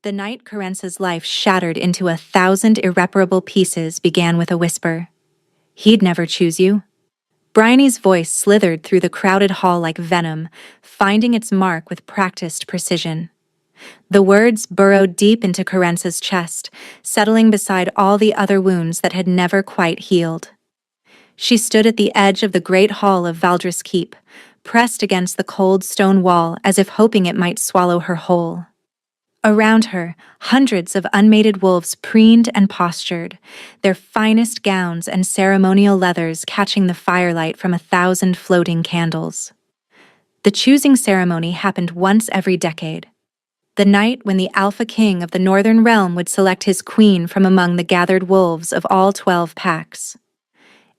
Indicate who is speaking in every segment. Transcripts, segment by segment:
Speaker 1: The night Carence's life shattered into 1,000 irreparable pieces began with a whisper. He'd never choose you. Bryony's voice slithered through the crowded hall like venom, finding its mark with practiced precision. The words burrowed deep into Carence's chest, settling beside all the other wounds that had never quite healed. She stood at the edge of the great hall of Valdris Keep, pressed against the cold stone wall as if hoping it might swallow her whole. Around her, hundreds of unmated wolves preened and postured, their finest gowns and ceremonial leathers catching the firelight from 1,000 floating candles. The choosing ceremony happened once every decade, the night when the Alpha King of the Northern Realm would select his queen from among the gathered wolves of all 12 packs.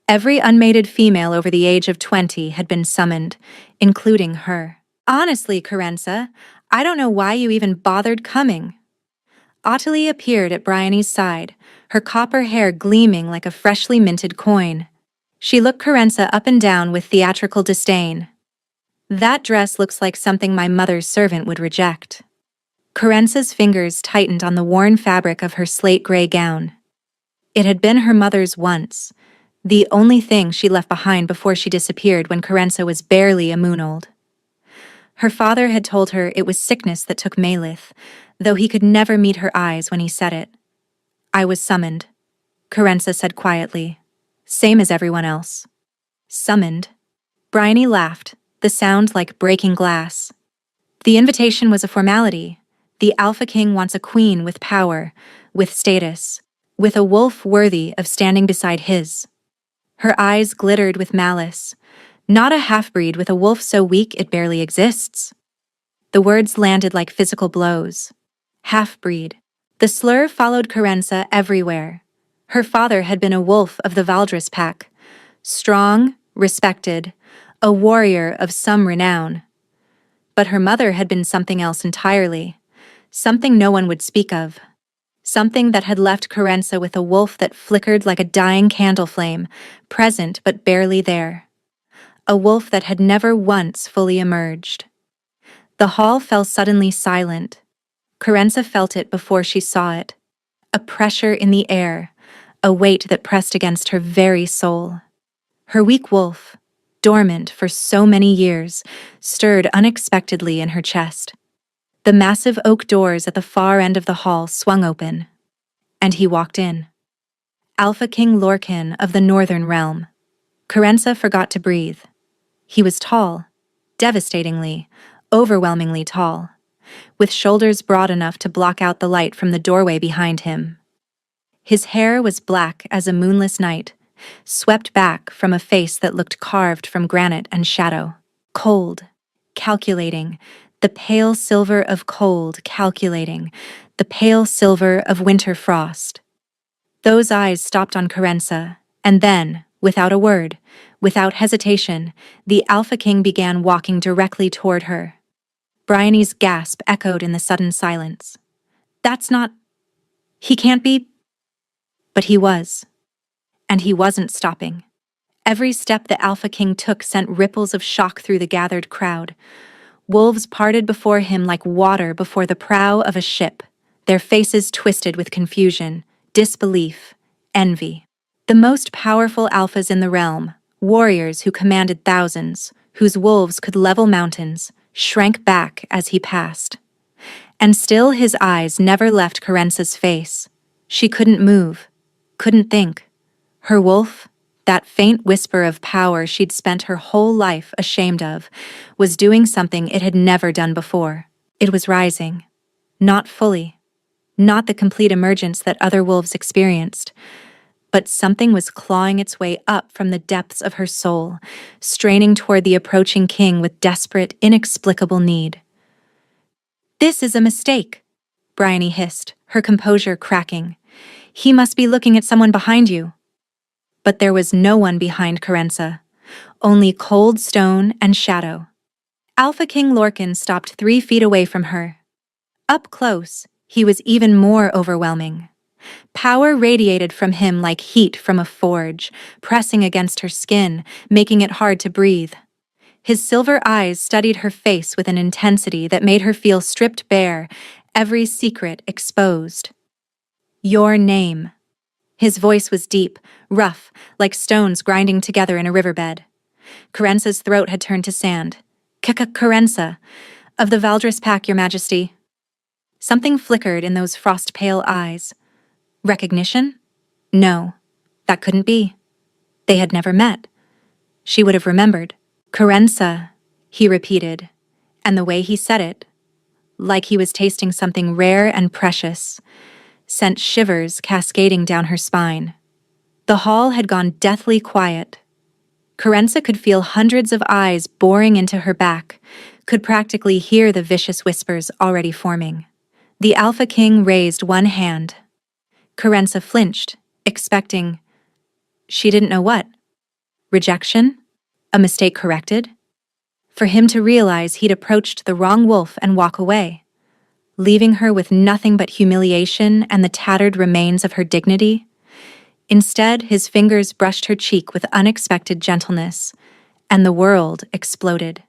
Speaker 1: Every unmated female over the age of 20 had been summoned, including her. Honestly, Carence, I don't know why you even bothered coming. Ottilie appeared at Bryony's side, her copper hair gleaming like a freshly minted coin. She looked Carence up and down with theatrical disdain. That dress looks like something my mother's servant would reject. Carence's fingers tightened on the worn fabric of her slate-gray gown. It had been her mother's once, the only thing she left behind before she disappeared when Carence was barely a moon old. Her father had told her it was sickness that took Maelith, though he could never meet her eyes when he said it. I was summoned, Carence said quietly, same as everyone else. Summoned? Bryony laughed, the sound like breaking glass. The invitation was a formality. The Alpha King wants a queen with power, with status, with a wolf worthy of standing beside his. Her eyes glittered with malice. Not a half-breed with a wolf so weak it barely exists. The words landed like physical blows. Half-breed. The slur followed Carence everywhere. Her father had been a wolf of the Valdris pack. Strong, respected, a warrior of some renown. But her mother had been something else entirely. Something no one would speak of. Something that had left Carence with a wolf that flickered like a dying candle flame, present but barely there. A wolf that had never once fully emerged. The hall fell suddenly silent. Carence felt it before she saw it. A pressure in the air, a weight that pressed against her very soul. Her weak wolf, dormant for so many years, stirred unexpectedly in her chest. The massive oak doors at the far end of the hall swung open, and he walked in. Alpha King Lorcan of the Northern Realm. Carence forgot to breathe. He was tall, devastatingly, overwhelmingly tall, with shoulders broad enough to block out the light from the doorway behind him. His hair was black as a moonless night, swept back from a face that looked carved from granite and shadow. Cold, calculating, the pale silver of cold, calculating, the pale silver of winter frost. Those eyes stopped on Carence, and then, without a word, without hesitation, the Alpha King began walking directly toward her. Bryony's gasp echoed in the sudden silence. That's not... He can't be... But he was. And he wasn't stopping. Every step the Alpha King took sent ripples of shock through the gathered crowd. Wolves parted before him like water before the prow of a ship, their faces twisted with confusion, disbelief, envy. The most powerful alphas in the realm, warriors who commanded thousands, whose wolves could level mountains, shrank back as he passed. And still his eyes never left Carence's face. She couldn't move, couldn't think. Her wolf, that faint whisper of power she'd spent her whole life ashamed of, was doing something it had never done before. It was rising. Not fully. Not the complete emergence that other wolves experienced. But something was clawing its way up from the depths of her soul, straining toward the approaching king with desperate, inexplicable need. This is a mistake, Bryony hissed, her composure cracking. He must be looking at someone behind you. But there was no one behind Carence, only cold stone and shadow. Alpha King Lorcan stopped 3 feet away from her. Up close, he was even more overwhelming. Power radiated from him like heat from a forge, pressing against her skin, making it hard to breathe. His silver eyes studied her face with an intensity that made her feel stripped bare, every secret exposed. Your name. His voice was deep, rough, like stones grinding together in a riverbed. Carence's throat had turned to sand. Carenca, of the Valdris Pack, Your Majesty. Something flickered in those frost-pale eyes. Recognition? No, that couldn't be. They had never met. She would have remembered. Carenca, he repeated, and the way he said it, like he was tasting something rare and precious, sent shivers cascading down her spine. The hall had gone deathly quiet. Carenca could feel hundreds of eyes boring into her back, could practically hear the vicious whispers already forming. The Alpha King raised one hand. Carenca flinched, expecting... she didn't know what. Rejection? A mistake corrected? For him to realize he'd approached the wrong wolf and walk away, leaving her with nothing but humiliation and the tattered remains of her dignity. Instead, his fingers brushed her cheek with unexpected gentleness, and the world exploded.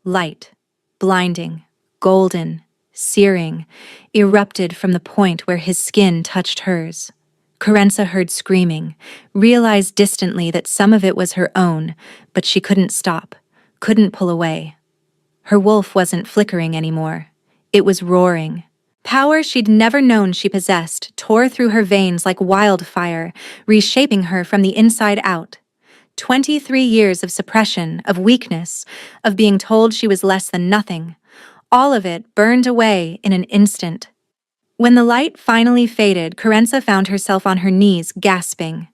Speaker 1: Light, blinding, golden, searing, erupted from the point where his skin touched hers. Carenca heard screaming, realized distantly that some of it was her own, but she couldn't stop, couldn't pull away. Her wolf wasn't flickering anymore. It was roaring. Power she'd never known she possessed tore through her veins like wildfire, reshaping her from the inside out. 23 years of suppression, of weakness, of being told she was less than nothing. All of it burned away in an instant. When the light finally faded, Carenca found herself on her knees, gasping.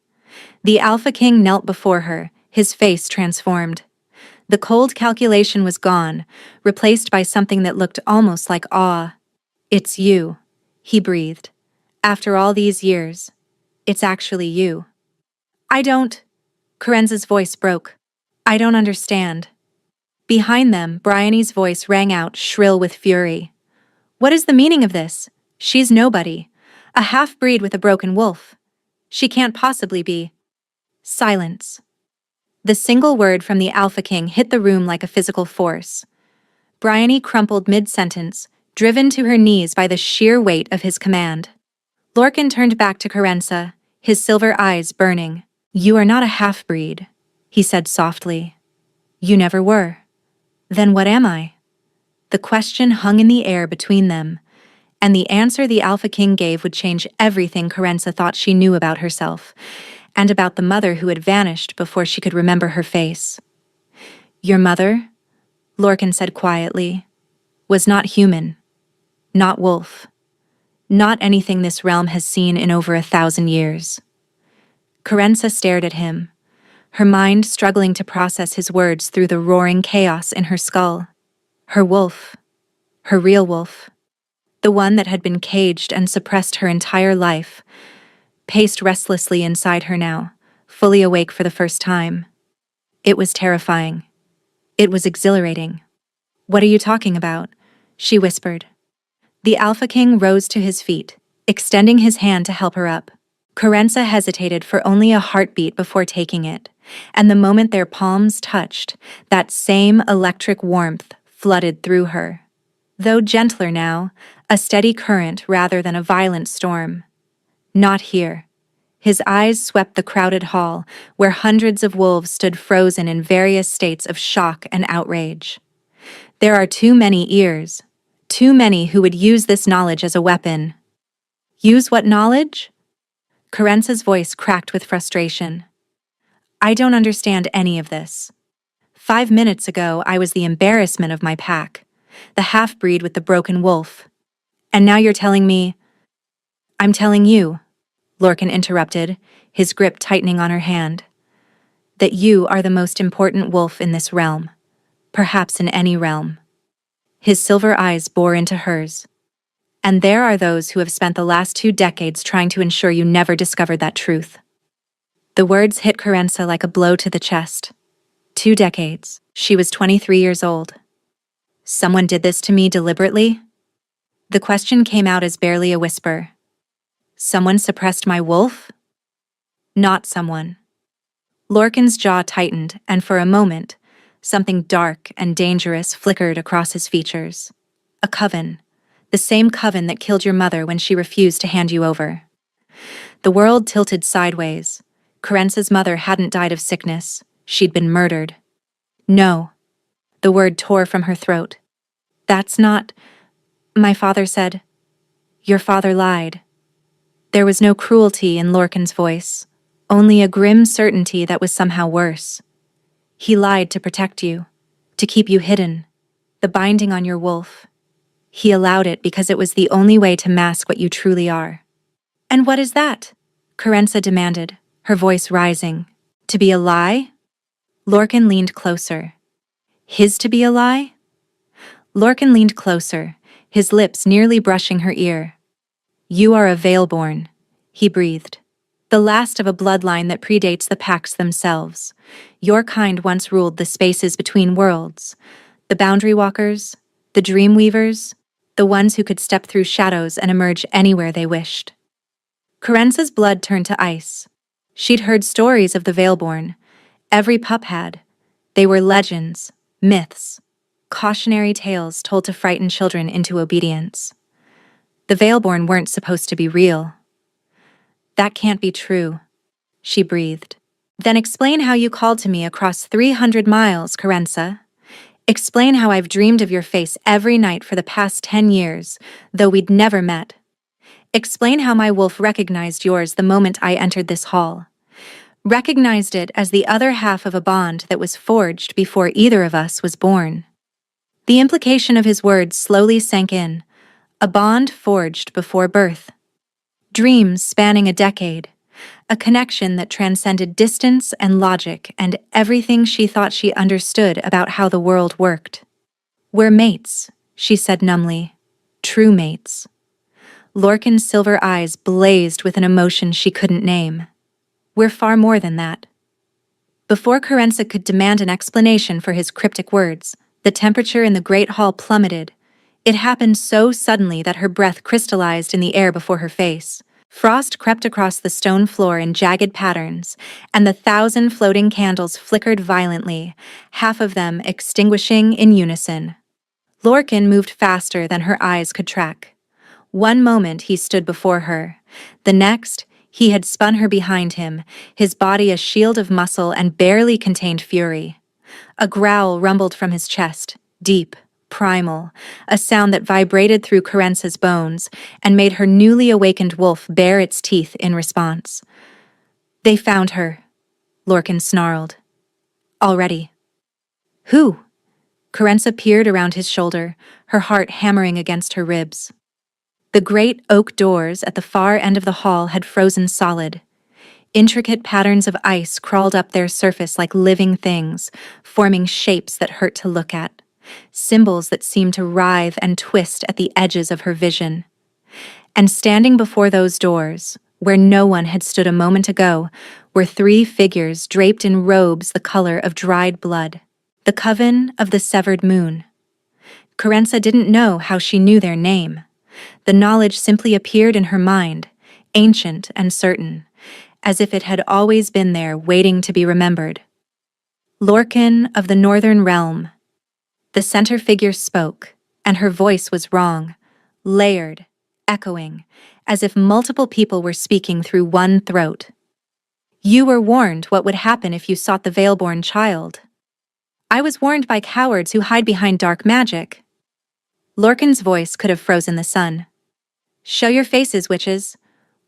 Speaker 1: The Alpha King knelt before her, his face transformed. The cold calculation was gone, replaced by something that looked almost like awe. "It's you," he breathed. "After all these years, it's actually you." "I don't..." Carenca's voice broke. "I don't understand." Behind them, Bryony's voice rang out, shrill with fury. "What is the meaning of this? She's nobody. A half-breed with a broken wolf. She can't possibly be." Silence. The single word from the Alpha King hit the room like a physical force. Bryony crumpled mid-sentence, driven to her knees by the sheer weight of his command. Lorcan turned back to Carenca, his silver eyes burning. "You are not a half-breed," he said softly. "You never were. Then what am I?" The question hung in the air between them, and the answer the Alpha King gave would change everything Carenca thought she knew about herself, and about the mother who had vanished before she could remember her face. "Your mother," Lorcan said quietly, "was not human, not wolf, not anything this realm has seen in over 1,000 years." Carenca stared at him, her mind struggling to process his words through the roaring chaos in her skull. Her wolf, her real wolf, the one that had been caged and suppressed her entire life, paced restlessly inside her now, fully awake for the first time. It was terrifying. It was exhilarating. "What are you talking about?" she whispered. The Alpha King rose to his feet, extending his hand to help her up. Carenca hesitated for only a heartbeat before taking it, and the moment their palms touched, that same electric warmth flooded through her. Though gentler now, a steady current rather than a violent storm. Not here. His eyes swept the crowded hall, where hundreds of wolves stood frozen in various states of shock and outrage. There are too many ears, too many who would use this knowledge as a weapon. Use what knowledge? Carenca's voice cracked with frustration. "I don't understand any of this. 5 minutes ago, I was the embarrassment of my pack, the half-breed with the broken wolf. And now you're telling me..." "I'm telling you," Lorcan interrupted, his grip tightening on her hand, "that you are the most important wolf in this realm, perhaps in any realm." His silver eyes bore into hers. "And there are those who have spent the last 2 decades trying to ensure you never discovered that truth." The words hit Carenca like a blow to the chest. 2 decades. She was 23 years old. Someone did this to me deliberately? The question came out as barely a whisper. Someone suppressed my wolf? Not someone. Lorcan's jaw tightened, and for a moment, something dark and dangerous flickered across his features. A coven. The same coven that killed your mother when she refused to hand you over. The world tilted sideways. Kerensa's mother hadn't died of sickness. She'd been murdered. No. The word tore from her throat. That's not... My father said. Your father lied. There was no cruelty in Lorcan's voice, only a grim certainty that was somehow worse. He lied to protect you, to keep you hidden, the binding on your wolf. He allowed it because it was the only way to mask what you truly are. And what is that? Kerensa demanded, her voice rising. To be a lie? Lorcan leaned closer. His to be a lie? Lorcan leaned closer, his lips nearly brushing her ear. You are a Veilborn, he breathed. The last of a bloodline that predates the pacts themselves. Your kind once ruled the spaces between worlds. The Boundary Walkers, the Dreamweavers, the ones who could step through shadows and emerge anywhere they wished. Kerensa's blood turned to ice. She'd heard stories of the Veilborn. Every pup had. They were legends, myths, cautionary tales told to frighten children into obedience. The Veilborn weren't supposed to be real. That can't be true, she breathed. Then explain how you called to me across 300 miles, Kerensa. Explain how I've dreamed of your face every night for the past 10 years, though we'd never met. Explain how my wolf recognized yours the moment I entered this hall. Recognized it as the other half of a bond that was forged before either of us was born. The implication of his words slowly sank in. A bond forged before birth. Dreams spanning a decade. A connection that transcended distance and logic and everything she thought she understood about how the world worked. We're mates, she said numbly. True mates. Lorcan's silver eyes blazed with an emotion she couldn't name. We're far more than that. Before Kerensa could demand an explanation for his cryptic words, the temperature in the great hall plummeted. It happened so suddenly that her breath crystallized in the air before her face. Frost crept across the stone floor in jagged patterns, and the 1,000 floating candles flickered violently, half of them extinguishing in unison. Lorcan moved faster than her eyes could track. One moment he stood before her. The next, he had spun her behind him, his body a shield of muscle and barely contained fury. A growl rumbled from his chest, deep, primal, a sound that vibrated through Kerensa's bones and made her newly awakened wolf bare its teeth in response. They found her, Lorcan snarled. Already. Who? Kerensa peered around his shoulder, her heart hammering against her ribs. The great oak doors at the far end of the hall had frozen solid. Intricate patterns of ice crawled up their surface like living things, forming shapes that hurt to look at, symbols that seemed to writhe and twist at the edges of her vision. And standing before those doors, where no one had stood a moment ago, were 3 figures draped in robes the color of dried blood, the coven of the severed moon. Kerensa didn't know how she knew their name. The knowledge simply appeared in her mind, ancient and certain, as if it had always been there waiting to be remembered. Lorcan of the Northern Realm. The center figure spoke, and her voice was wrong, layered, echoing, as if multiple people were speaking through one throat. You were warned what would happen if you sought the Veilborn child. I was warned by cowards who hide behind dark magic. Lorcan's voice could have frozen the sun. Show your faces, witches.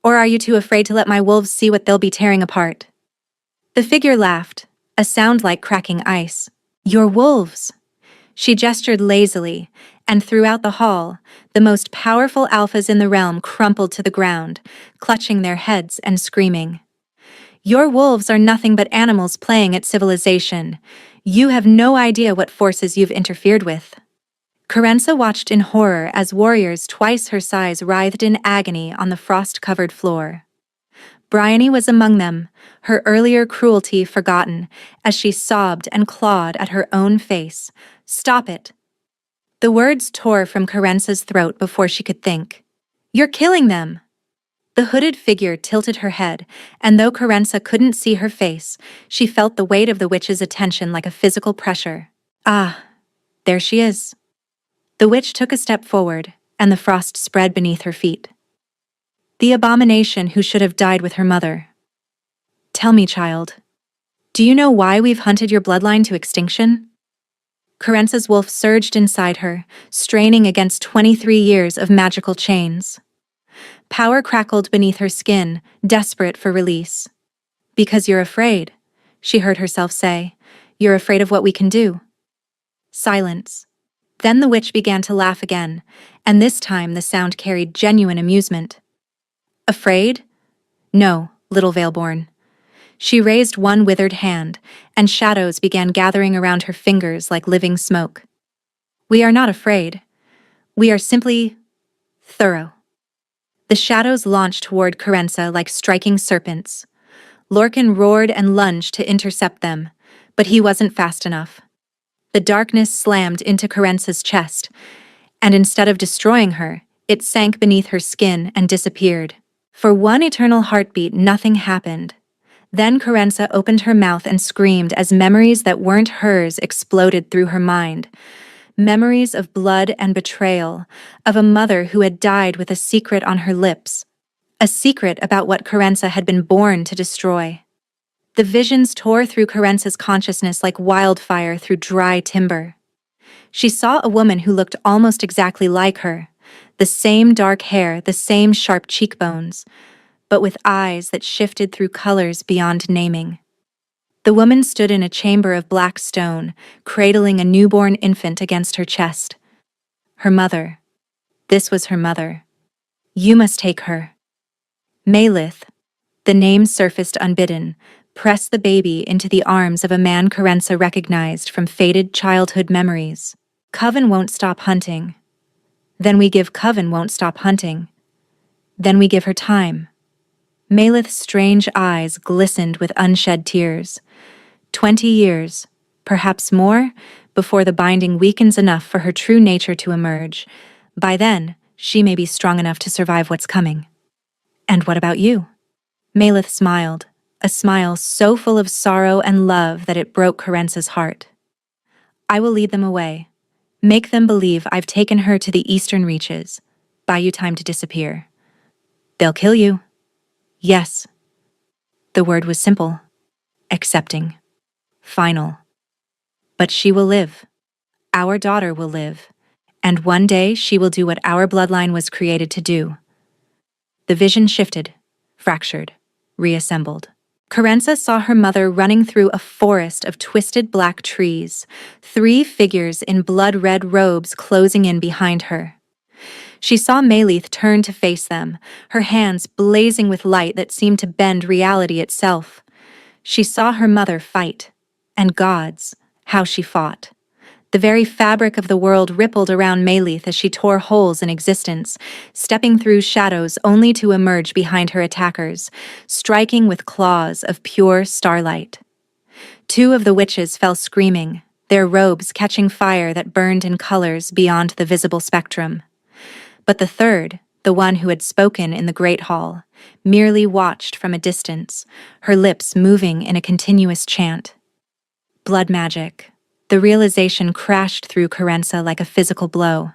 Speaker 1: Or are you too afraid to let my wolves see what they'll be tearing apart? The figure laughed, a sound like cracking ice. Your wolves. She gestured lazily, and throughout the hall, the most powerful alphas in the realm crumpled to the ground, clutching their heads and screaming. Your wolves are nothing but animals playing at civilization. You have no idea what forces you've interfered with. Kerensa watched in horror as warriors twice her size writhed in agony on the frost-covered floor. Bryony was among them, her earlier cruelty forgotten, as she sobbed and clawed at her own face. Stop it! The words tore from Kerensa's throat before she could think. You're killing them! The hooded figure tilted her head, and though Kerensa couldn't see her face, she felt the weight of the witch's attention like a physical pressure. Ah, there she is. The witch took a step forward, and the frost spread beneath her feet. The abomination who should have died with her mother. Tell me, child, do you know why we've hunted your bloodline to extinction? Carence's wolf surged inside her, straining against 23 years of magical chains. Power crackled beneath her skin, desperate for release. Because you're afraid, she heard herself say. You're afraid of what we can do. Silence. Then the witch began to laugh again, and this time the sound carried genuine amusement. Afraid? No, little Veilborn. She raised one withered hand, and shadows began gathering around her fingers like living smoke. We are not afraid. We are simply thorough. The shadows launched toward Carence like striking serpents. Lorcan roared and lunged to intercept them, but he wasn't fast enough. The darkness slammed into Carence's chest, and instead of destroying her, it sank beneath her skin and disappeared. For one eternal heartbeat, nothing happened. Then Carence opened her mouth and screamed as memories that weren't hers exploded through her mind. Memories of blood and betrayal, of a mother who had died with a secret on her lips. A secret about what Carence had been born to destroy. The visions tore through Carence's consciousness like wildfire through dry timber. She saw a woman who looked almost exactly like her, the same dark hair, the same sharp cheekbones, but with eyes that shifted through colors beyond naming. The woman stood in a chamber of black stone, cradling a newborn infant against her chest. Her mother. This was her mother. You must take her. Maelith, the name surfaced unbidden, pressed the baby into the arms of a man Carence recognized from faded childhood memories. Coven won't stop hunting. Then we give Coven won't stop hunting. Then we give her time. Maelith's strange eyes glistened with unshed tears. 20 years, perhaps more, before the binding weakens enough for her true nature to emerge. By then, she may be strong enough to survive what's coming. And what about you? Maelith smiled, a smile so full of sorrow and love that it broke Carence's heart. I will lead them away. Make them believe I've taken her to the eastern reaches. Buy you time to disappear. They'll kill you. Yes. The word was simple. Accepting. Final. But she will live. Our daughter will live. And one day she will do what our bloodline was created to do. The vision shifted, fractured, reassembled. Carence saw her mother running through a forest of twisted black trees, 3 figures in blood-red robes closing in behind her. She saw Maelith turn to face them, her hands blazing with light that seemed to bend reality itself. She saw her mother fight, and gods, how she fought. The very fabric of the world rippled around Maelith as she tore holes in existence, stepping through shadows only to emerge behind her attackers, striking with claws of pure starlight. 2 of the witches fell screaming, their robes catching fire that burned in colors beyond the visible spectrum. But the third, the one who had spoken in the Great Hall, merely watched from a distance, her lips moving in a continuous chant. Blood magic. The realization crashed through Carence like a physical blow.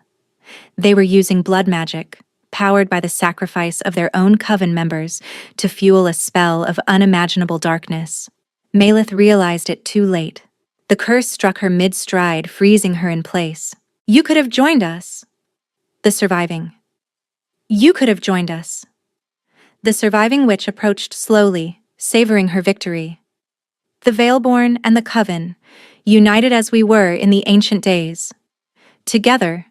Speaker 1: They were using blood magic, powered by the sacrifice of their own coven members, to fuel a spell of unimaginable darkness. Maelith realized it too late. The curse struck her mid-stride, freezing her in place. You could have joined us. The surviving. You could have joined us. The surviving witch approached slowly, savoring her victory. The Veilborn and the Coven, united as we were in the ancient days. Together,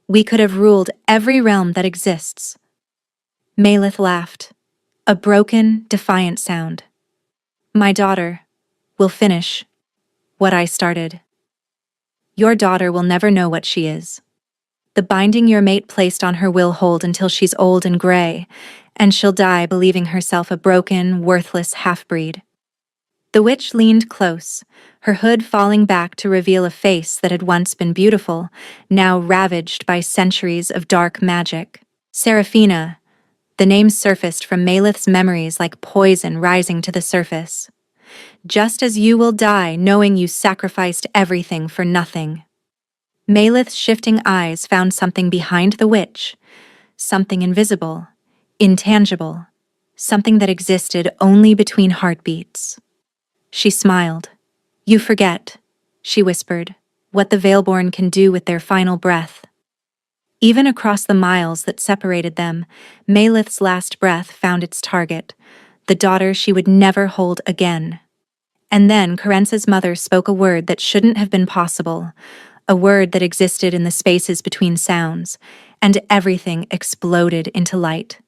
Speaker 1: we could have ruled every realm that exists. Maelith laughed, a broken, defiant sound. My daughter will finish what I started. Your daughter will never know what she is. The binding your mate placed on her will hold until she's old and gray, and she'll die believing herself a broken, worthless half-breed. The witch leaned close, her hood falling back to reveal a face that had once been beautiful, now ravaged by centuries of dark magic. Seraphina. The name surfaced from Maelith's memories like poison rising to the surface. Just as you will die knowing you sacrificed everything for nothing. Maelith's shifting eyes found something behind the witch, something invisible, intangible, something that existed only between heartbeats. She smiled. "You forget," she whispered, "what the Veilborn can do with their final breath." Even across the miles that separated them, Malith's last breath found its target, the daughter she would never hold again. And then Kerensa's mother spoke a word that shouldn't have been possible, a word that existed in the spaces between sounds, and everything exploded into light.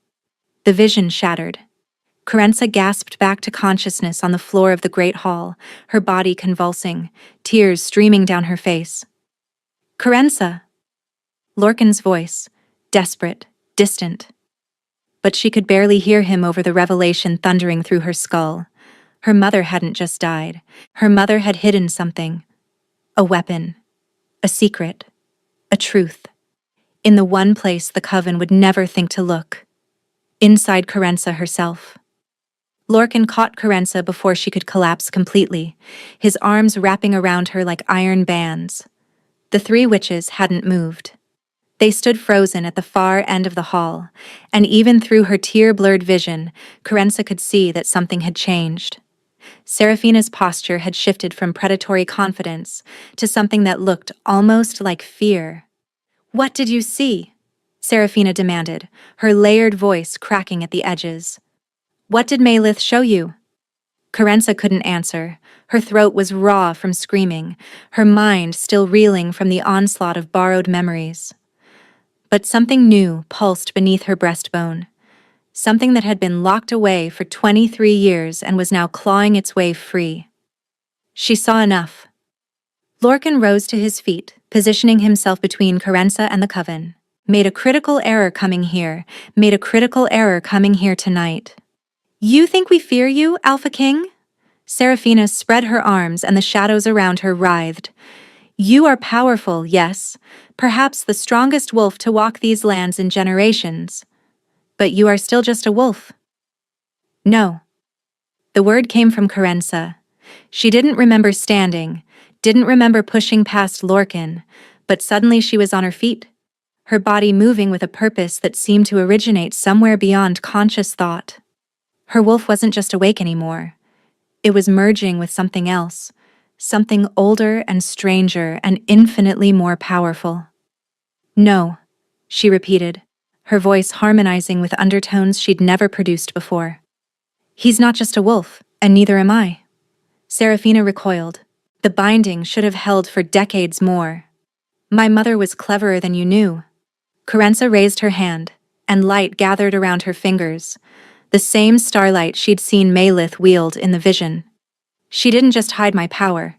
Speaker 1: The vision shattered. Kerensa gasped back to consciousness on the floor of the great hall, her body convulsing, tears streaming down her face. "Kerensa!" Lorcan's voice, desperate, distant. But she could barely hear him over the revelation thundering through her skull. Her mother hadn't just died. Her mother had hidden something. A weapon. A secret. A truth. In the one place the Coven would never think to look. Inside Kerensa herself. Lorcan caught Kerensa before she could collapse completely, his arms wrapping around her like iron bands. The three witches hadn't moved. They stood frozen at the far end of the hall, and even through her tear-blurred vision, Kerensa could see that something had changed. Seraphina's posture had shifted from predatory confidence to something that looked almost like fear. "What did you see?" Seraphina demanded, her layered voice cracking at the edges. "What did Malith show you?" Kerensa couldn't answer. Her throat was raw from screaming, her mind still reeling from the onslaught of borrowed memories. But something new pulsed beneath her breastbone. Something that had been locked away for 23 years and was now clawing its way free. She saw enough. Lorcan rose to his feet, positioning himself between Kerensa and the Coven. Made a critical error coming here. Made a critical error coming here tonight. "You think we fear you, Alpha King?" Seraphina spread her arms and the shadows around her writhed. "You are powerful, yes, perhaps the strongest wolf to walk these lands in generations. But you are still just a wolf." "No." The word came from Kerensa. She didn't remember standing, didn't remember pushing past Lorcan, but suddenly she was on her feet, her body moving with a purpose that seemed to originate somewhere beyond conscious thought. Her wolf wasn't just awake anymore. It was merging with something else, something older and stranger and infinitely more powerful. "No," she repeated, her voice harmonizing with undertones she'd never produced before. "He's not just a wolf, and neither am I." Seraphina recoiled. The binding should have held for decades more. "My mother was cleverer than you knew." Kerensa raised her hand, and light gathered around her fingers, the same starlight she'd seen Malith wield in the vision. "She didn't just hide my power.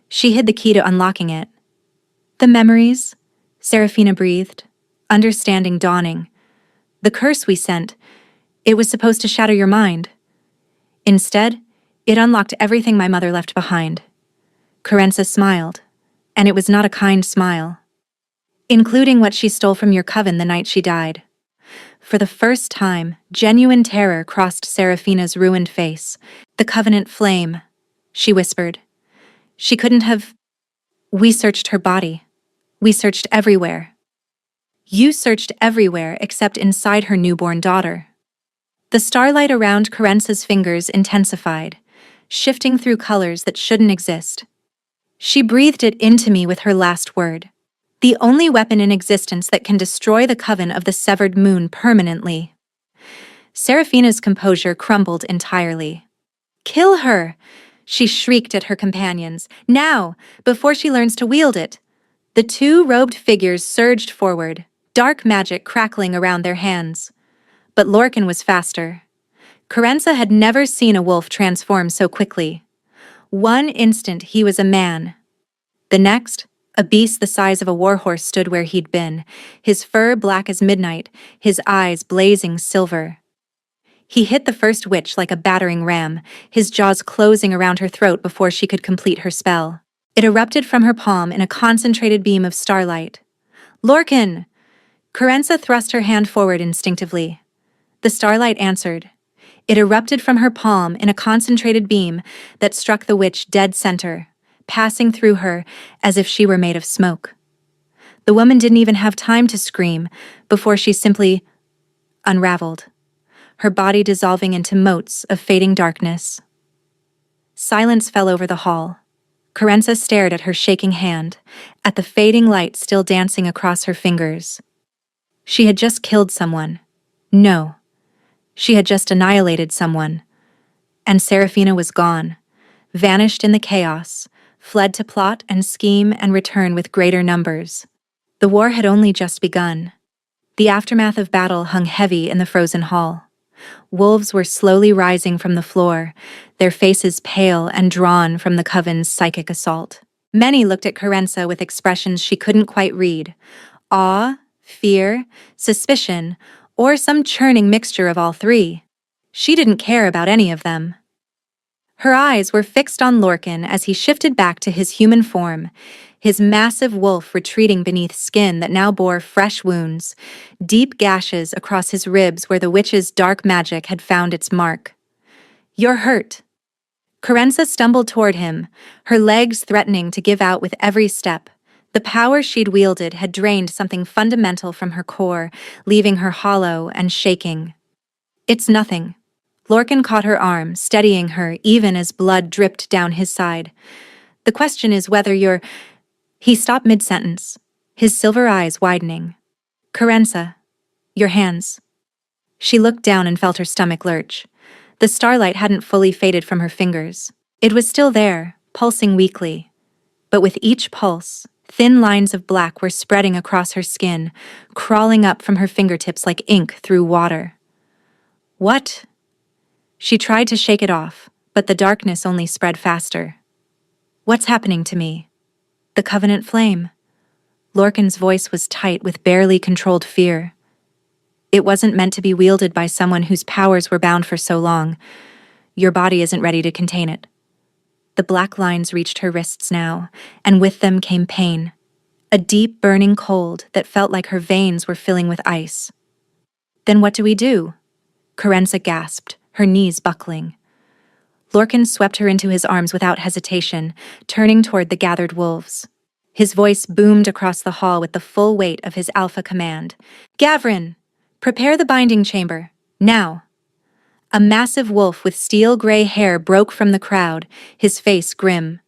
Speaker 1: She hid the key to unlocking it." "The memories?" Seraphina breathed, understanding dawning. "The curse we sent, it was supposed to shatter your mind. Instead, it unlocked everything my mother left behind." Kerensa smiled, and it was not a kind smile. "Including what she stole from your coven the night she died." For the first time, genuine terror crossed Seraphina's ruined face. "The Covenant flame," she whispered. "She couldn't have—" "We searched her body. We searched everywhere." "You searched everywhere except inside her newborn daughter." The starlight around Kerensa's fingers intensified, shifting through colors that shouldn't exist. "She breathed it into me with her last word. The only weapon in existence that can destroy the Coven of the Severed Moon permanently." Seraphina's composure crumbled entirely. "Kill her!" she shrieked at her companions. "Now, before she learns to wield it." The two robed figures surged forward, dark magic crackling around their hands. But Lorcan was faster. Kerensa had never seen a wolf transform so quickly. One instant he was a man. The next, a beast the size of a warhorse stood where he'd been, his fur black as midnight, his eyes blazing silver. He hit the first witch like a battering ram, his jaws closing around her throat before she could complete her spell. It erupted from her palm in a concentrated beam of starlight. "Lorcan!" Kerensa thrust her hand forward instinctively. The starlight answered. It erupted from her palm in a concentrated beam that struck the witch dead center, passing through her as if she were made of smoke. The woman didn't even have time to scream before she simply unraveled, her body dissolving into motes of fading darkness. Silence fell over the hall. Kerensa stared at her shaking hand, at the fading light still dancing across her fingers. She had just killed someone. No. She had just annihilated someone. And Seraphina was gone, vanished in the chaos, fled to plot and scheme and return with greater numbers. The war had only just begun. The aftermath of battle hung heavy in the frozen hall. Wolves were slowly rising from the floor, their faces pale and drawn from the Coven's psychic assault. Many looked at Kerensa with expressions she couldn't quite read: awe, fear, suspicion, or some churning mixture of all three. She didn't care about any of them. Her eyes were fixed on Lorcan as he shifted back to his human form, his massive wolf retreating beneath skin that now bore fresh wounds, deep gashes across his ribs where the witch's dark magic had found its mark. "You're hurt." Kerensa stumbled toward him, her legs threatening to give out with every step. The power she'd wielded had drained something fundamental from her core, leaving her hollow and shaking. "It's nothing." Lorcan caught her arm, steadying her even as blood dripped down his side. "The question is whether you're—" He stopped mid-sentence, his silver eyes widening. "Kerensa, your hands." She looked down and felt her stomach lurch. The starlight hadn't fully faded from her fingers. It was still there, pulsing weakly. But with each pulse, thin lines of black were spreading across her skin, crawling up from her fingertips like ink through water. "What?" She tried to shake it off, but the darkness only spread faster. "What's happening to me?" "The Covenant flame." Lorcan's voice was tight with barely controlled fear. "It wasn't meant to be wielded by someone whose powers were bound for so long. Your body isn't ready to contain it." The black lines reached her wrists now, and with them came pain. A deep, burning cold that felt like her veins were filling with ice. "Then what do we do?" Kerensa gasped, her knees buckling. Lorcan swept her into his arms without hesitation, turning toward the gathered wolves. His voice boomed across the hall with the full weight of his alpha command. "Gavrin, prepare the binding chamber, now." A massive wolf with steel-gray hair broke from the crowd, his face grim.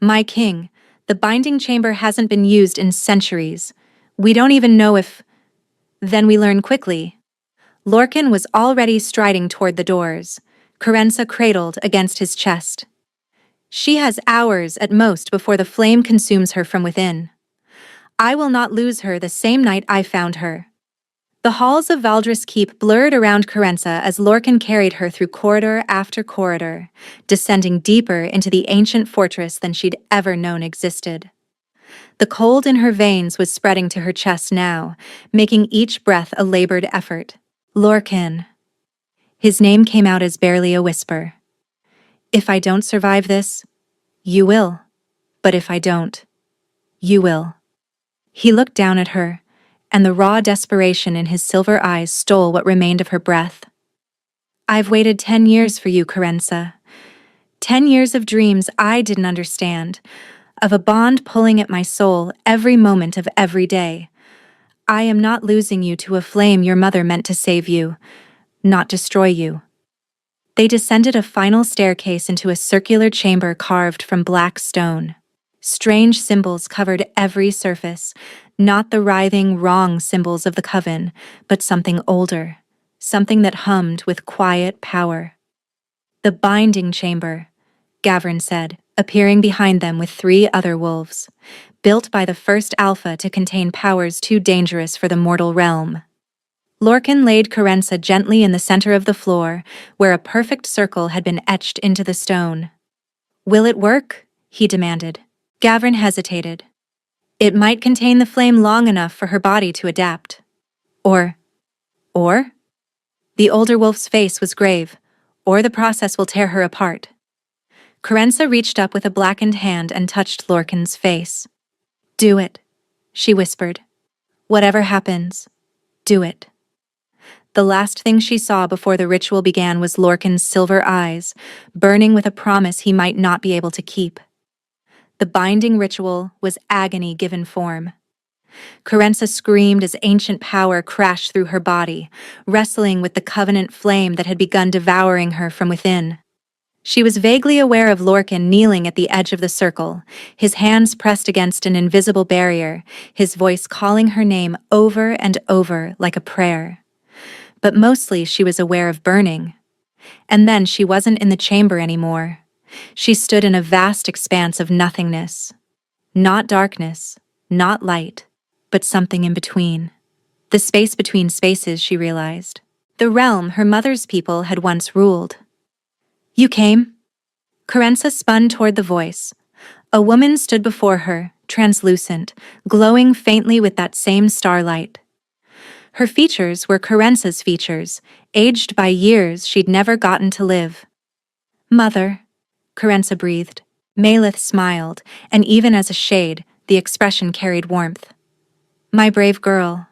Speaker 1: "My king, the binding chamber hasn't been used in centuries. We don't even know if—" Then we learn quickly. Lorcan was already striding toward the doors, Kerensa cradled against his chest. "She has hours at most before the flame consumes her from within. I will not lose her the same night I found her." The halls of Valdris Keep blurred around Kerensa as Lorcan carried her through corridor after corridor, descending deeper into the ancient fortress than she'd ever known existed. The cold in her veins was spreading to her chest now, making each breath a labored effort. "Lorcan." His name came out as barely a whisper. "If I don't survive this, you will. But if I don't, you will." He looked down at her, and the raw desperation in his silver eyes stole what remained of her breath. "I've waited 10 years for you, Kerensa. 10 years of dreams I didn't understand, of a bond pulling at my soul every moment of every day. I am not losing you to a flame your mother meant to save you, not destroy you." They descended a final staircase into a circular chamber carved from black stone. Strange symbols covered every surface, not the writhing, wrong symbols of the Coven, but something older, something that hummed with quiet power. "The binding chamber," Gavrin said, appearing behind them with 3 other wolves, "built by the first Alpha to contain powers too dangerous for the mortal realm." Lorcan laid Kerensa gently in the center of the floor, where a perfect circle had been etched into the stone. "Will it work?" he demanded. Gavrin hesitated. "It might contain the flame long enough for her body to adapt. Or? The older wolf's face was grave. "Or the process will tear her apart." Kerensa reached up with a blackened hand and touched Lorcan's face. "Do it," she whispered. "Whatever happens, do it." The last thing she saw before the ritual began was Lorcan's silver eyes, burning with a promise he might not be able to keep. The binding ritual was agony given form. Carenza screamed as ancient power crashed through her body, wrestling with the covenant flame that had begun devouring her from within. She was vaguely aware of Lorcan kneeling at the edge of the circle, his hands pressed against an invisible barrier, his voice calling her name over and over like a prayer. But mostly she was aware of burning. And then she wasn't in the chamber anymore. She stood in a vast expanse of nothingness. Not darkness, not light, but something in between. The space between spaces, she realized. The realm her mother's people had once ruled. You came? Carenza spun toward the voice. A woman stood before her, translucent, glowing faintly with that same starlight. Her features were Carenza's features, aged by years she'd never gotten to live. Mother, Carenza breathed. Maleth smiled, and even as a shade, the expression carried warmth. My brave girl.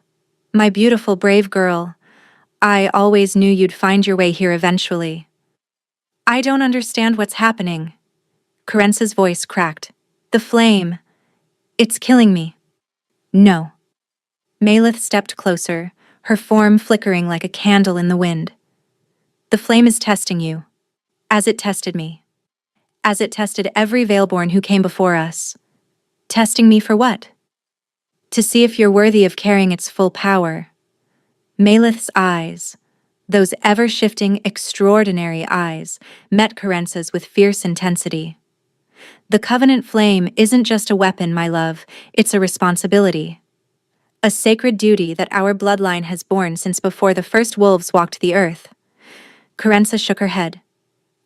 Speaker 1: My beautiful brave girl. I always knew you'd find your way here eventually. I don't understand what's happening. Carenza's voice cracked. The flame. It's killing me. No. Maleth stepped closer, her form flickering like a candle in the wind. The flame is testing you. As it tested me. As it tested every Veilborn who came before us. Testing me for what? To see if you're worthy of carrying its full power. Maleth's eyes, those ever-shifting, extraordinary eyes, met Carenza's with fierce intensity. The covenant flame isn't just a weapon, my love, it's a responsibility. A sacred duty that our bloodline has borne since before the first wolves walked the earth. Carenza shook her head.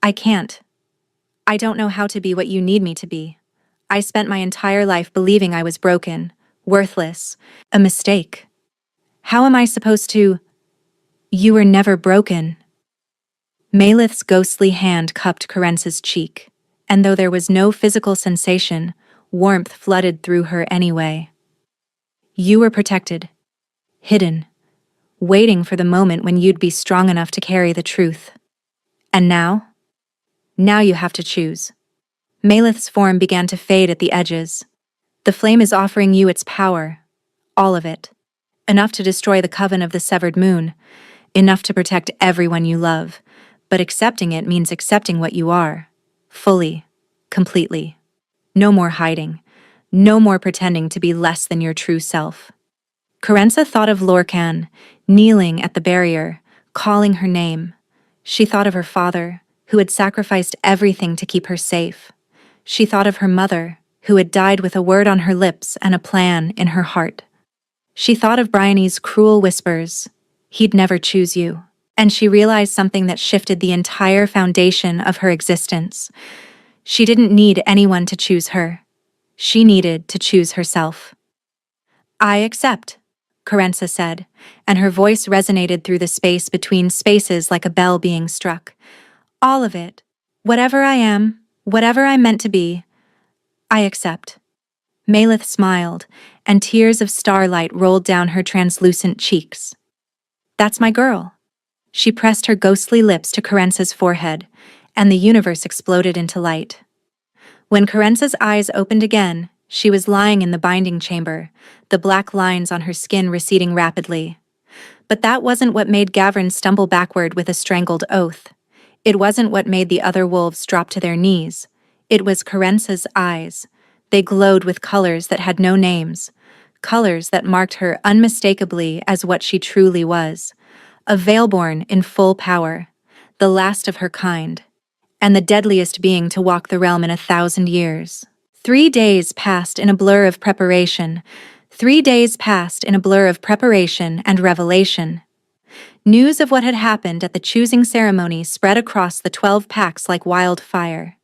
Speaker 1: I can't. I don't know how to be what you need me to be. I spent my entire life believing I was broken, worthless, a mistake. How am I supposed to... You were never broken. Maleth's ghostly hand cupped Carenza's cheek, and though there was no physical sensation, warmth flooded through her anyway. You were protected, hidden, waiting for the moment when you'd be strong enough to carry the truth. And now? Now you have to choose. Maleth's form began to fade at the edges. The flame is offering you its power, all of it. Enough to destroy the coven of the severed moon, enough to protect everyone you love, but accepting it means accepting what you are, fully, completely. No more hiding, no more pretending to be less than your true self. Carenza thought of Lorcan, kneeling at the barrier, calling her name. She thought of her father, who had sacrificed everything to keep her safe. She thought of her mother, who had died with a word on her lips and a plan in her heart. She thought of Bryony's cruel whispers, he'd never choose you, and she realized something that shifted the entire foundation of her existence. She didn't need anyone to choose her. She needed to choose herself. I accept, Carenza said, and her voice resonated through the space between spaces like a bell being struck. All of it. Whatever I am, whatever I'm meant to be, I accept. Maleth smiled, and tears of starlight rolled down her translucent cheeks. That's my girl. She pressed her ghostly lips to Carenza's forehead, and the universe exploded into light. When Carenza's eyes opened again, she was lying in the binding chamber, the black lines on her skin receding rapidly. But that wasn't what made Gavrin stumble backward with a strangled oath. It wasn't what made the other wolves drop to their knees. It was Carenza's eyes. They glowed with colors that had no names, colors that marked her unmistakably as what she truly was, a Veilborn in full power, the last of her kind, and the deadliest being to walk the realm in 1,000 years. 3 days passed in a blur of preparation. 3 days passed in a blur of preparation and revelation. News of what had happened at the choosing ceremony spread across the 12 packs like wildfire.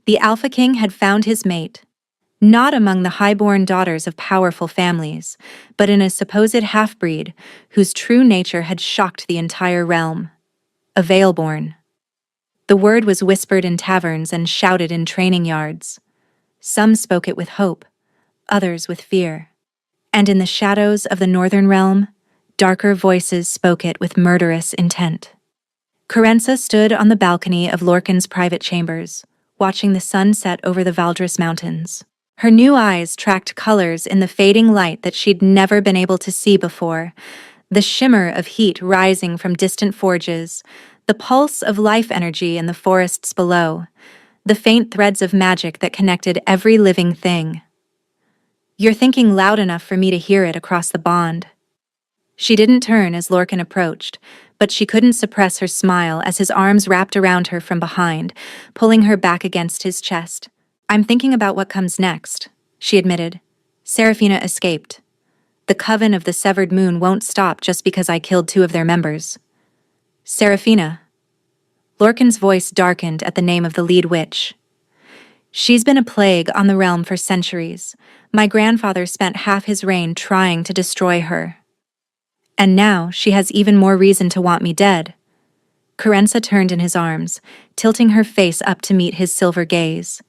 Speaker 1: The Alpha King had found his mate, not among the highborn daughters of powerful families, but in a supposed half-breed whose true nature had shocked the entire realm. A Veilborn. The word was whispered in taverns and shouted in training yards. Some spoke it with hope, others with fear. And in the shadows of the northern realm, darker voices spoke it with murderous intent. Carenza stood on the balcony of Lorcan's private chambers, watching the sun set over the Valdris Mountains. Her new eyes tracked colors in the fading light that she'd never been able to see before, the shimmer of heat rising from distant forges, the pulse of life energy in the forests below, the faint threads of magic that connected every living thing. "You're thinking loud enough for me to hear it across the bond." She didn't turn as Lorcan approached, but she couldn't suppress her smile as his arms wrapped around her from behind, pulling her back against his chest. "I'm thinking about what comes next," she admitted. "Seraphina escaped. The Coven of the Severed Moon won't stop just because I killed 2 of their members." "Seraphina?" Lorcan's voice darkened at the name of the lead witch. "She's been a plague on the realm for centuries. My grandfather spent half his reign trying to destroy her. And now she has even more reason to want me dead." Kerensa turned in his arms, tilting her face up to meet his silver gaze.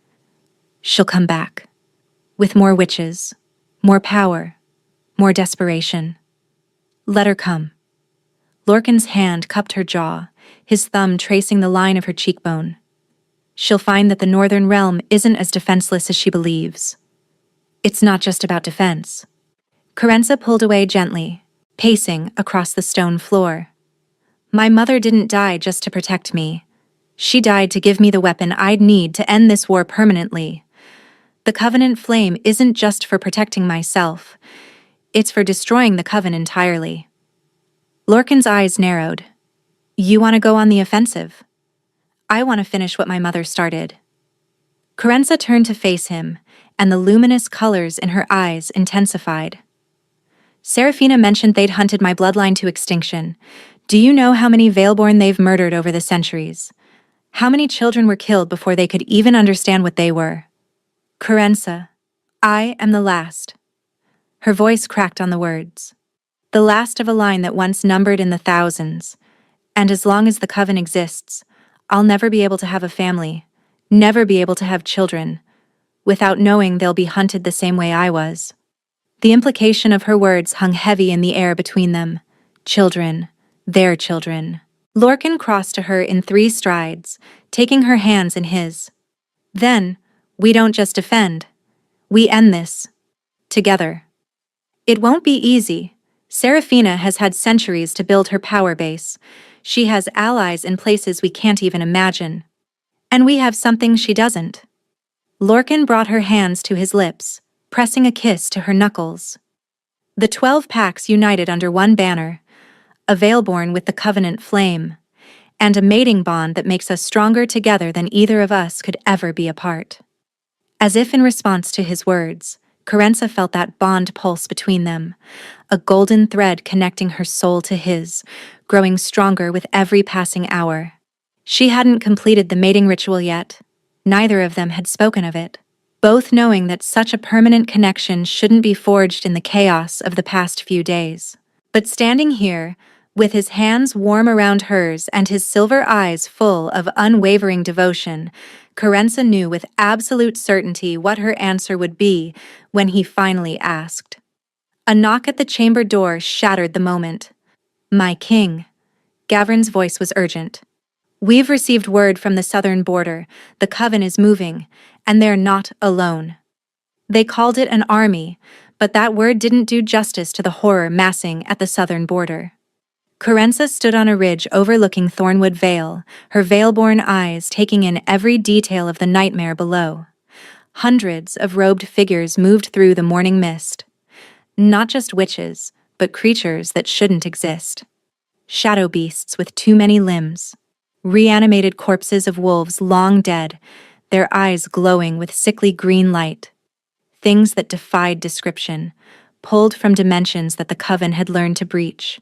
Speaker 1: "She'll come back. With more witches, more power, more desperation. Let her come." Lorcan's hand cupped her jaw, his thumb tracing the line of her cheekbone. "She'll find that the Northern Realm isn't as defenseless as she believes. It's not just about defense." Kerensa pulled away gently, pacing across the stone floor. "My mother didn't die just to protect me. She died to give me the weapon I'd need to end this war permanently. The Covenant flame isn't just for protecting myself. It's for destroying the Coven entirely." Lorcan's eyes narrowed. "You want to go on the offensive? I want to finish what my mother started." Kerensa turned to face him, and the luminous colors in her eyes intensified. "Seraphina mentioned they'd hunted my bloodline to extinction. Do you know how many Veilborn they've murdered over the centuries? How many children were killed before they could even understand what they were? Kerensa, I am the last." Her voice cracked on the words. "The last of a line that once numbered in the thousands. And as long as the Coven exists, I'll never be able to have a family, never be able to have children, without knowing they'll be hunted the same way I was." The implication of her words hung heavy in the air between them. Children, their children. Lorcan crossed to her in 3 strides, taking her hands in his. "Then, we don't just defend. We end this. Together. It won't be easy. Seraphina has had centuries to build her power base. She has allies in places we can't even imagine. And we have something she doesn't." Lorcan brought her hands to his lips, pressing a kiss to her knuckles. "The 12 packs united under one banner, a Veilborn with the Covenant flame, and a mating bond that makes us stronger together than either of us could ever be apart." As if in response to his words, Kerensa felt that bond pulse between them, a golden thread connecting her soul to his, growing stronger with every passing hour. She hadn't completed the mating ritual yet. Neither of them had spoken of it, both knowing that such a permanent connection shouldn't be forged in the chaos of the past few days. But standing here, with his hands warm around hers and his silver eyes full of unwavering devotion, Kerensa knew with absolute certainty what her answer would be when he finally asked. A knock at the chamber door shattered the moment. "My king." Gavrin's voice was urgent. "We've received word from the southern border. The Coven is moving, and they're not alone." They called it an army, but that word didn't do justice to the horror massing at the southern border. Kerensa stood on a ridge overlooking Thornwood Vale, her Veilborn eyes taking in every detail of the nightmare below. Hundreds of robed figures moved through the morning mist. Not just witches, but creatures that shouldn't exist. Shadow beasts with too many limbs. Reanimated corpses of wolves long dead, their eyes glowing with sickly green light. Things that defied description, pulled from dimensions that the Coven had learned to breach.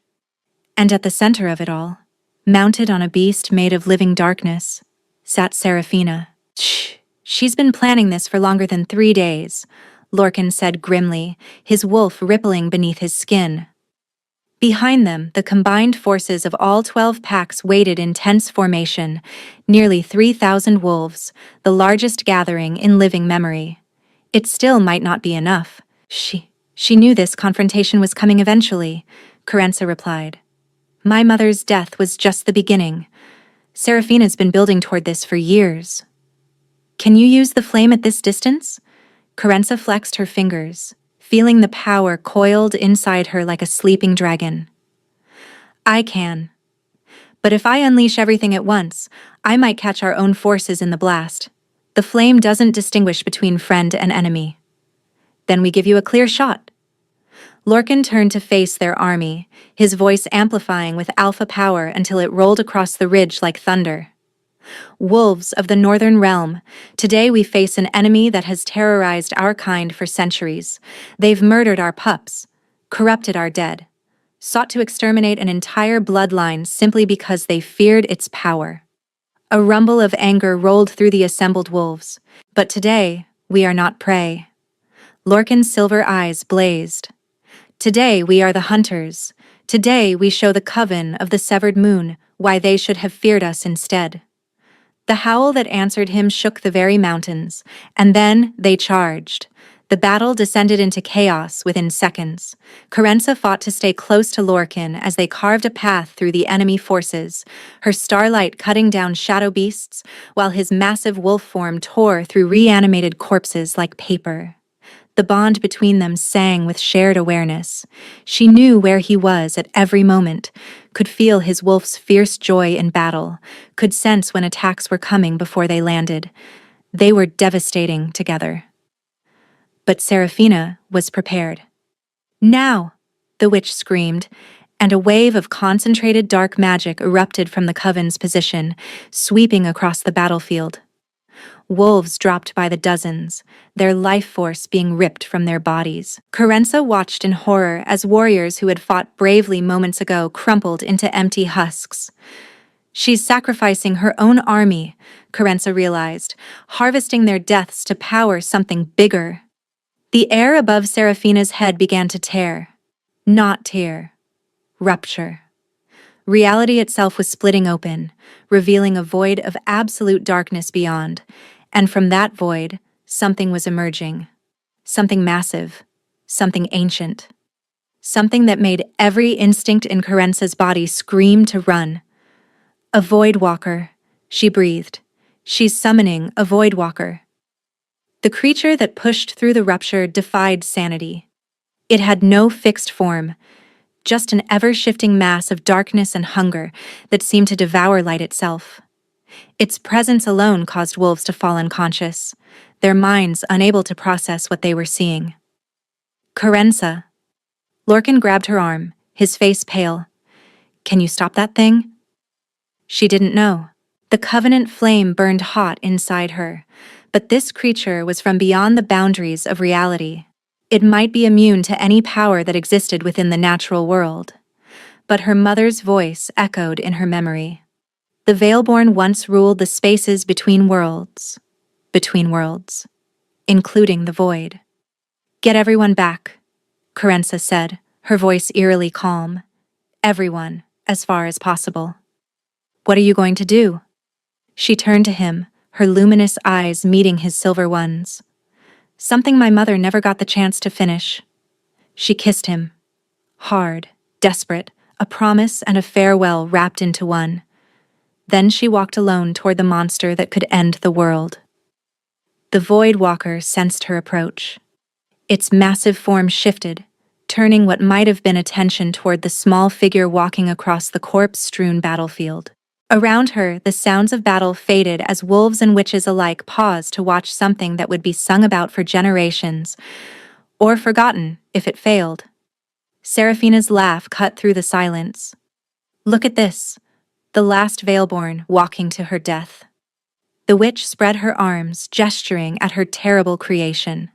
Speaker 1: And at the center of it all, mounted on a beast made of living darkness, sat Seraphina. "Shh, she's been planning this for longer than 3 days," Lorcan said grimly, his wolf rippling beneath his skin. Behind them, the combined forces of all 12 packs waited in tense formation, nearly 3,000 wolves, the largest gathering in living memory. It still might not be enough. She knew this confrontation was coming eventually," Kerensa replied. "My mother's death was just the beginning. Seraphina's been building toward this for years." "Can you use the flame at this distance?" Kerensa flexed her fingers, feeling the power coiled inside her like a sleeping dragon. I can. But if I unleash everything at once, I might catch our own forces in the blast. The flame doesn't distinguish between friend and enemy. Then we give you a clear shot. Lorcan turned to face their army, his voice amplifying with alpha power until it rolled across the ridge like thunder. Wolves of the Northern Realm, today we face an enemy that has terrorized our kind for centuries. They've murdered our pups, corrupted our dead, sought to exterminate an entire bloodline simply because they feared its power. A rumble of anger rolled through the assembled wolves. But today, we are not prey. Lorcan's silver eyes blazed. Today we are the hunters. Today we show the coven of the severed moon why they should have feared us instead. The howl that answered him shook the very mountains, and then they charged. The battle descended into chaos within seconds. Kerensa fought to stay close to Lorcan as they carved a path through the enemy forces, her starlight cutting down shadow beasts, while his massive wolf form tore through reanimated corpses like paper. The bond between them sang with shared awareness. She knew where he was at every moment, could feel his wolf's fierce joy in battle, could sense when attacks were coming before they landed. They were devastating together. But Seraphina was prepared. Now, the witch screamed, and a wave of concentrated dark magic erupted from the coven's position, sweeping across the battlefield. Wolves dropped by the dozens, their life force being ripped from their bodies. Kerensa watched in horror as warriors who had fought bravely moments ago crumpled into empty husks. She's sacrificing her own army, Kerensa realized, harvesting their deaths to power something bigger. The air above Seraphina's head began to tear. Not tear. Rupture. Reality itself was splitting open, revealing a void of absolute darkness beyond, and from that void, something was emerging. Something massive. Something ancient. Something that made every instinct in Kerensa's body scream to run. A Void Walker, she breathed. She's summoning a Void Walker. The creature that pushed through the rupture defied sanity. It had no fixed form, just an ever-shifting mass of darkness and hunger that seemed to devour light itself. Its presence alone caused wolves to fall unconscious, their minds unable to process what they were seeing. Kerensa. Lorcan grabbed her arm, his face pale. Can you stop that thing? She didn't know. The Covenant flame burned hot inside her, but this creature was from beyond the boundaries of reality. It might be immune to any power that existed within the natural world. But her mother's voice echoed in her memory. The Veilborn once ruled the spaces between worlds, including the void. Get everyone back, Kerensa said, her voice eerily calm. Everyone, as far as possible. What are you going to do? She turned to him, her luminous eyes meeting his silver ones. Something my mother never got the chance to finish. She kissed him. Hard, desperate, a promise and a farewell wrapped into one. Then she walked alone toward the monster that could end the world. The Void Walker sensed her approach. Its massive form shifted, turning what might have been attention toward the small figure walking across the corpse-strewn battlefield. Around her, the sounds of battle faded as wolves and witches alike paused to watch something that would be sung about for generations, or forgotten if it failed. Seraphina's laugh cut through the silence. Look at this, the last Veilborn walking to her death. The witch spread her arms, gesturing at her terrible creation.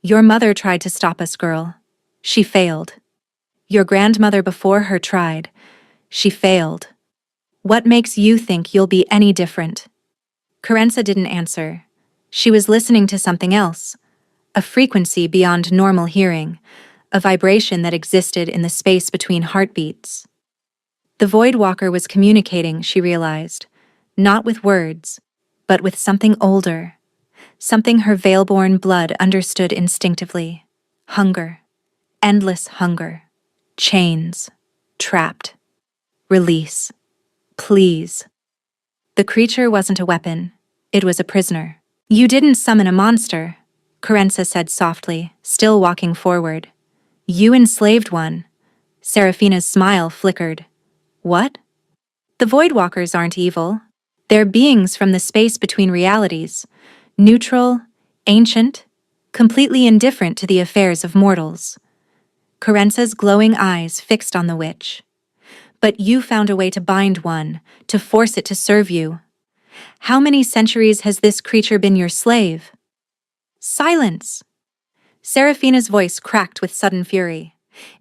Speaker 1: Your mother tried to stop us, girl. She failed. Your grandmother before her tried. She failed. What makes you think you'll be any different? Kerensa didn't answer. She was listening to something else, a frequency beyond normal hearing, a vibration that existed in the space between heartbeats. The Void Walker was communicating, she realized, not with words, but with something older, something her Veilborn blood understood instinctively. Hunger, endless hunger, chains, trapped, release. Please. The creature wasn't a weapon. It was a prisoner. You didn't summon a monster, Kerensa said softly, still walking forward. You enslaved one. Seraphina's smile flickered. What? The Voidwalkers aren't evil. They're beings from the space between realities, neutral, ancient, completely indifferent to the affairs of mortals. Kerensa's glowing eyes fixed on the witch. But you found a way to bind one, to force it to serve you. How many centuries has this creature been your slave? Silence! Seraphina's voice cracked with sudden fury.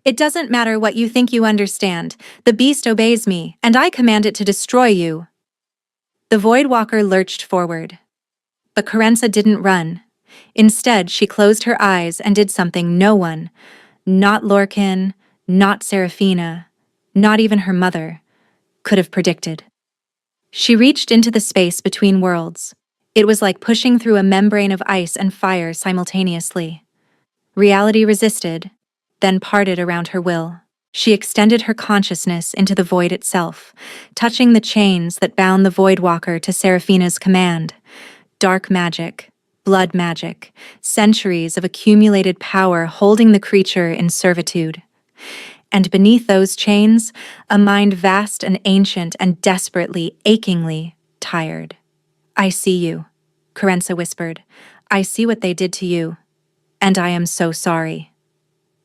Speaker 1: It doesn't matter what you think you understand. The beast obeys me, and I command it to destroy you. The Voidwalker lurched forward. But Kerensa didn't run. Instead, she closed her eyes and did something no one, not Lorcan, not Seraphina, not even her mother, could have predicted. She reached into the space between worlds. It was like pushing through a membrane of ice and fire simultaneously. Reality resisted, then parted around her will. She extended her consciousness into the void itself, touching the chains that bound the Voidwalker to Seraphina's command. Dark magic, blood magic, centuries of accumulated power holding the creature in servitude. And beneath those chains, a mind vast and ancient and desperately, achingly tired. I see you, Kerensa whispered. I see what they did to you, and I am so sorry.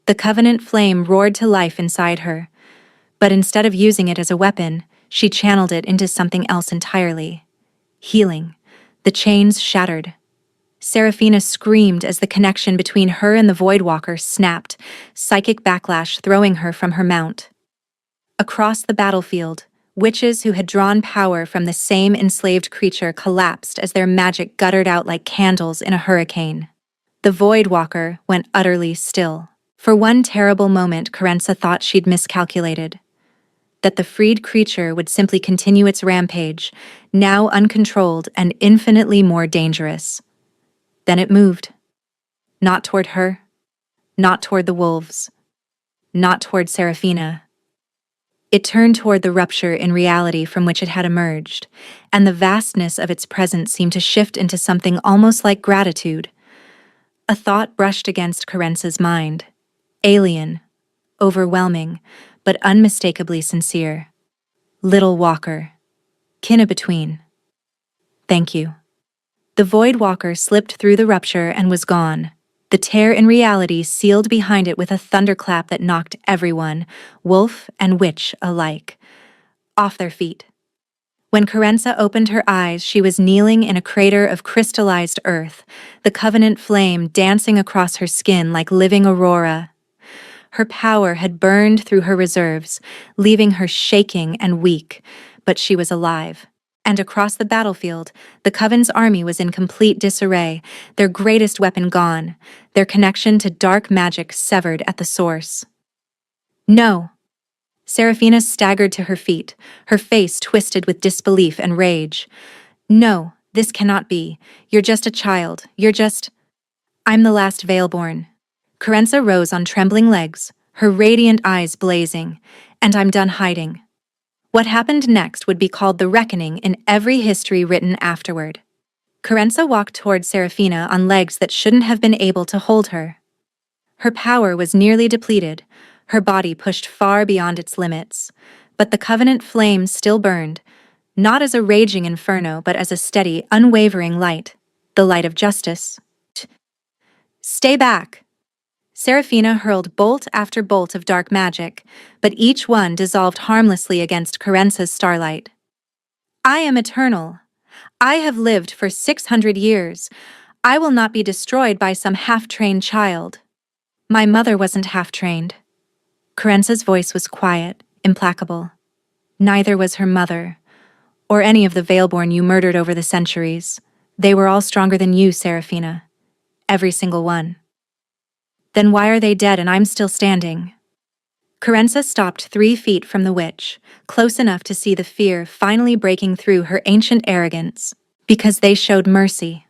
Speaker 1: The Covenant flame roared to life inside her, but instead of using it as a weapon, she channeled it into something else entirely. Healing. The chains shattered. Seraphina screamed as the connection between her and the Voidwalker snapped, psychic backlash throwing her from her mount. Across the battlefield, witches who had drawn power from the same enslaved creature collapsed as their magic guttered out like candles in a hurricane. The Voidwalker went utterly still. For one terrible moment, Kerensa thought she'd miscalculated. That the freed creature would simply continue its rampage, now uncontrolled and infinitely more dangerous. Then it moved. Not toward her, not toward the wolves, not toward Seraphina. It turned toward the rupture in reality from which it had emerged, and the vastness of its presence seemed to shift into something almost like gratitude. A thought brushed against Kerensa's mind. Alien, overwhelming, but unmistakably sincere. Little Walker. Kinnabetween. Thank you. The Voidwalker slipped through the rupture and was gone. The tear in reality sealed behind it with a thunderclap that knocked everyone, wolf and witch alike, off their feet. When Kerensa opened her eyes, she was kneeling in a crater of crystallized earth, the Covenant flame dancing across her skin like living aurora. Her power had burned through her reserves, leaving her shaking and weak, but she was alive. And across the battlefield, the Coven's army was in complete disarray, their greatest weapon gone, their connection to dark magic severed at the source. No! Seraphina staggered to her feet, her face twisted with disbelief and rage. No, this cannot be. You're just a child. I'm the last Veilborn. Kerensa rose on trembling legs, her radiant eyes blazing. And I'm done hiding. What happened next would be called the reckoning in every history written afterward. Kerensa walked toward Seraphina on legs that shouldn't have been able to hold her. Her power was nearly depleted, her body pushed far beyond its limits, but the Covenant flame still burned, not as a raging inferno but as a steady, unwavering light, the light of justice. Stay back! Seraphina hurled bolt after bolt of dark magic, but each one dissolved harmlessly against Kerensa's starlight. I am eternal. I have lived for 600 years. I will not be destroyed by some half-trained child. My mother wasn't half-trained. Kerensa's voice was quiet, implacable. Neither was her mother, or any of the Veilborn you murdered over the centuries. They were all stronger than you, Seraphina. Every single one. Then why are they dead and I'm still standing? Kerensa stopped 3 feet from the witch, close enough to see the fear finally breaking through her ancient arrogance. Because they showed mercy.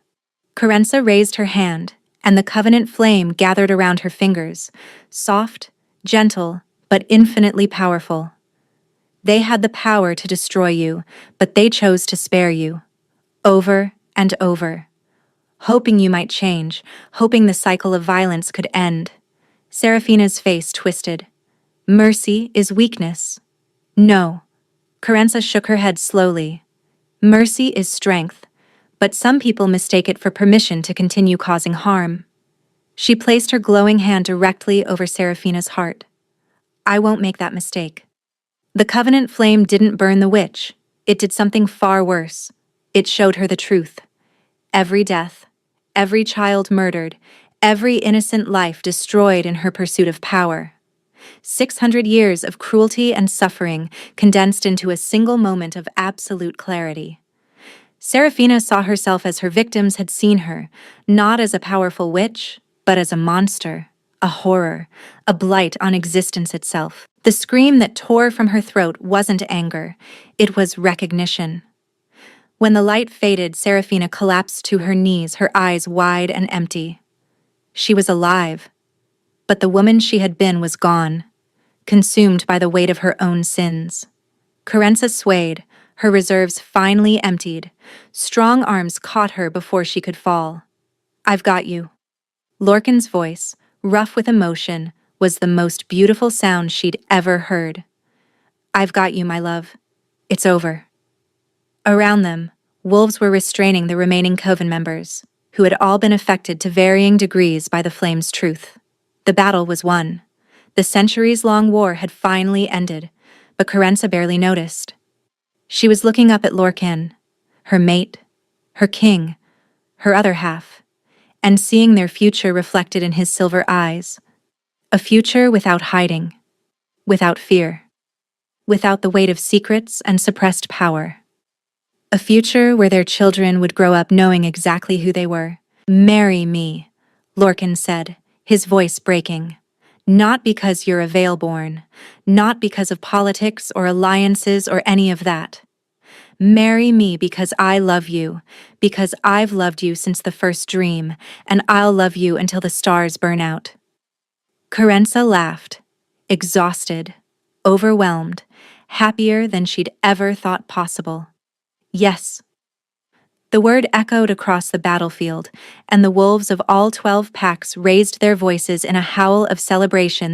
Speaker 1: Kerensa raised her hand, and the Covenant flame gathered around her fingers, soft, gentle, but infinitely powerful. They had the power to destroy you, but they chose to spare you. Over and over. hoping you might change, hoping the cycle of violence could end. Serafina's face twisted. Mercy is weakness. No. Carenza shook her head slowly. Mercy is strength, but some people mistake it for permission to continue causing harm. She placed her glowing hand directly over Serafina's heart. I won't make that mistake. The covenant flame didn't burn the witch. It did something far worse. It showed her the truth. Every death, every child murdered, every innocent life destroyed in her pursuit of power. 600 years of cruelty and suffering condensed into a single moment of absolute clarity. Serafina saw herself as her victims had seen her, not as a powerful witch, but as a monster, a horror, a blight on existence itself. The scream that tore from her throat wasn't anger, it was recognition. When the light faded, Serafina collapsed to her knees, her eyes wide and empty. She was alive, but the woman she had been was gone, consumed by the weight of her own sins. Carenza swayed, her reserves finally emptied. Strong arms caught her before she could fall. I've got you. Lorcan's voice, rough with emotion, was the most beautiful sound she'd ever heard. I've got you, my love. It's over. Around them, wolves were restraining the remaining coven members, who had all been affected to varying degrees by the flame's truth. The battle was won. The centuries-long war had finally ended, but Carenza barely noticed. She was looking up at Lorcan, her mate, her king, her other half, and seeing their future reflected in his silver eyes. A future without hiding, without fear, without the weight of secrets and suppressed power. A future where their children would grow up knowing exactly who they were. Marry me, Lorcan said, his voice breaking. Not because you're a Veilborn, not because of politics or alliances or any of that. Marry me because I love you, because I've loved you since the first dream, and I'll love you until the stars burn out. Carenza laughed, exhausted, overwhelmed, happier than she'd ever thought possible. Yes. The word echoed across the battlefield, and the wolves of all 12 packs raised their voices in a howl of celebration